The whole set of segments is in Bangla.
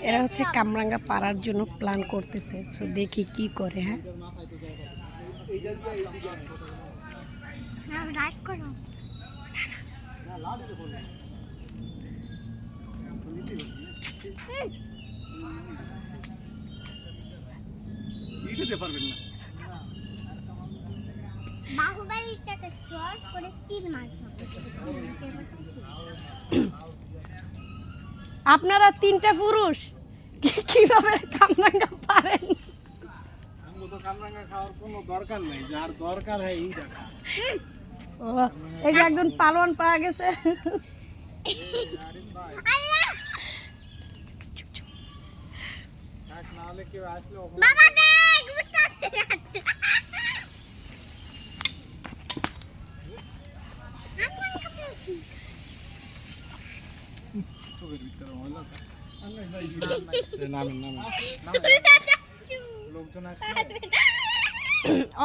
এরা হচ্ছে কামরাঙ্গা পাড়ার জন্য প্ল্যান করতেছে, তো দেখি কি করে। হ্যাঁ আপনারা তিনটা পুরুষ কিভাবে কামরাঙ্গা পারেন? কামরাঙ্গা খাওয়ার কোনো দরকার নেই, যার দরকার হয় এই দেখা। এই যে একজন পালোয়ান পাওয়া গেছে।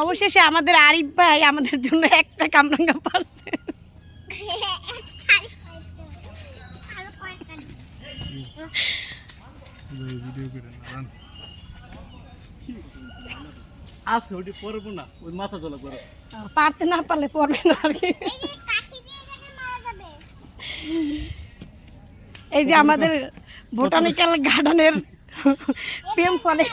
অবশেষে আমাদের আরিফ ভাই আমাদের জন্য একটা কামরাঙ্গা পারছে। আছে ওটি পড়বো না, ওই মাথা জ্বলা করে পারতে না পারলে পড়বে না আর কি। এই যে আমাদের বোটানিক্যাল গার্ডেনের প্রেম ফলের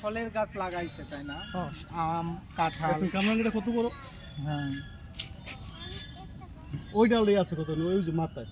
ফলের গাছ লাগাইছে, তাই না? আম, কাঁঠাল। কামরাঙ্গাটা কত বড়? হ্যাঁ, ওই ডালটাই আছে কত, ওই যে মাথায়